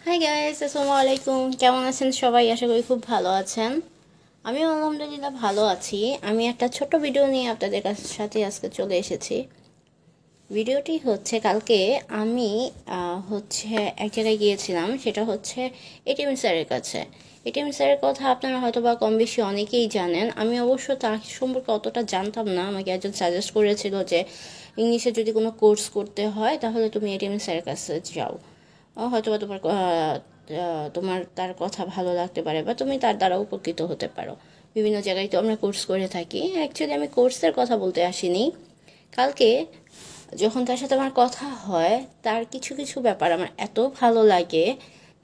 Hi guys, আসসালামু আলাইকুম। কেমন আছেন সবাই? আশা করি খুব ভালো আছেন। আমিও আলহামদুলিল্লাহ ভালো আছি। আমি একটা ছোট ভিডিও নিয়ে আপনাদের সাথে আজকে চলে এসেছি। ভিডিওটি হচ্ছে কালকে আমি এক জায়গায় গিয়েছিলাম, সেটা হচ্ছে এটিএম স্যারের কাছে। এটিএম স্যারের কথা আপনারা হয়তো বা কম বেশি অনেকেই জানেন। আমি অবশ্য তার সম্পর্কে অতটা জানতাম না। আমাকে একজন সাজেস্ট করেছিল যে ইংলিশে যদি কোনো কোর্স করতে হয় তাহলে তুমি এটিএম স্যারের কাছে যাও, হয়তো বা তোমার তার কথা ভালো লাগতে পারে বা তুমি তার দ্বারা উপকৃত হতে পারো। বিভিন্ন জায়গায় তো আমরা কোর্স করে থাকি। অ্যাকচুয়ালি আমি কোর্সের কথা বলতে আসিনি। কালকে যখন তার সাথে আমার কথা হয়, তার কিছু কিছু ব্যাপার আমার এত ভালো লাগে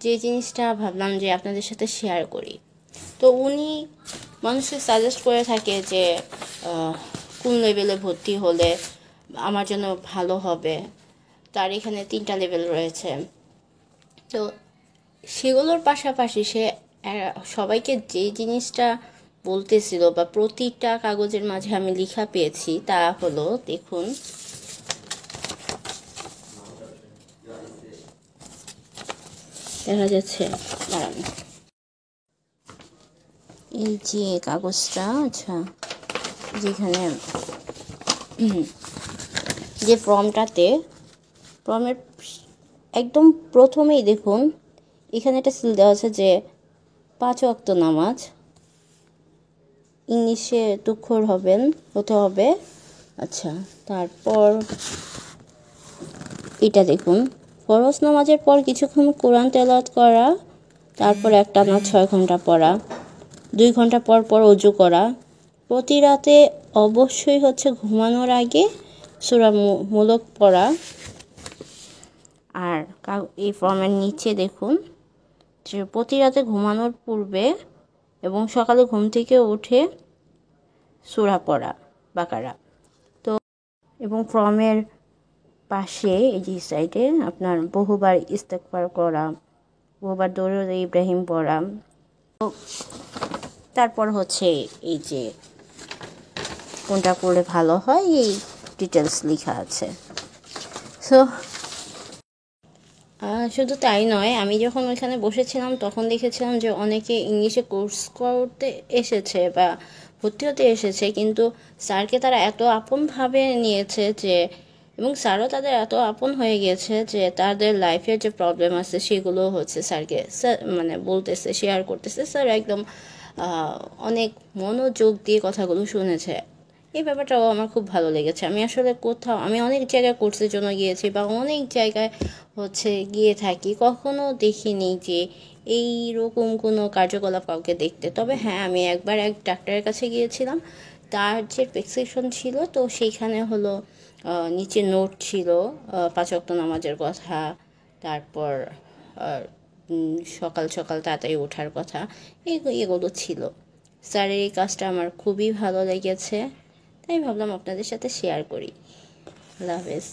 যে জিনিসটা ভাবলাম যে আপনাদের সাথে শেয়ার করি। তো উনি মানুষকে সাজেস্ট করে থাকে যে কোন লেভেলে ভর্তি হলে আমার জন্য ভালো হবে। তার এখানে 3টা লেভেল রয়েছে। তো সেগুলোর পাশাপাশি সে সবাইকে যে জিনিসটা বলতেছিল বা প্রতিটা কাগজের মাঝে আমি লেখা পেয়েছি তা হলো, দেখুন, দেখা যাচ্ছে, দাঁড়ান, এই যে কাগজটা, আচ্ছা, যেখানে যে ফর্মের একদম প্রথমেই দেখুন এখানে একটা সিল দেওয়া আছে যে 5 ওয়াক্ত নামাজ ইংলিশে হতে হবে। আচ্ছা, তারপর এটা দেখুন, ফরজ নামাজের পর কিছুক্ষণ কোরআন তেলাওয়াত করা, তারপর একটানা 6 ঘন্টা পড়া, 2 ঘন্টা পর পর ওযু করা, প্রতি রাতে অবশ্যই ঘুমানোর আগে সূরা মুলক পড়া। আর এই ফর্মের নিচে দেখুন যে প্রতি রাতে ঘুমানোর পূর্বে এবং সকালে ঘুম থেকে উঠে সূরা পড়া বাকারা। তো এবং ফর্মের পাশে এই যে সাইডে আপনার বহুবার ইস্তেগফার করা, বহুবার দরুদ ইব্রাহিম পড়া। তারপর এই যে কোনটা পড়লে ভালো হয় এই ডিটেলস লেখা আছে। সো শুধু তাই নয়, আমি যখন ওইখানে বসেছিলাম তখন দেখেছিলাম যে অনেকে ইংলিশে কোর্স করতে এসেছে বা ভর্তি হতে এসেছে, কিন্তু স্যারকে তারা এত আপনভাবে নিয়েছে যে, এবং স্যারও তাদের এত আপন হয়ে গিয়েছে যে তাদের লাইফের যে প্রবলেম আছে সেগুলো স্যারকে মানে বলতেছে, শেয়ার করতেছে। স্যার একদম অনেক মনোযোগ দিয়ে কথাগুলো শুনেছে। এই ব্যাপারটাও আমার খুব ভালো লেগেছে। আমি অনেক জায়গায় কোর্সের জন্য গিয়েছি বা অনেক জায়গায় গিয়ে থাকি, কখনো দেখিনি যে এই রকম কোনো কার্যকলাপ কাউকে দেখতে। তবে হ্যাঁ, আমি একবার এক ডাক্তারের কাছে গিয়েছিলাম, তার যে প্রেসক্রিপশন ছিল, তো সেইখানে নিচে নোট ছিল 5 ওয়াক্ত নামাজের কথা, তারপর সকাল সকাল তাড়াতাড়ি ওঠার কথা, এগুলো ছিল। স্যারের এই কাজটা আমার খুবই ভালো লেগেছে, তাই ভাবলাম আপনাদের সাথে শেয়ার করি। আল্লাহ হাফেজ।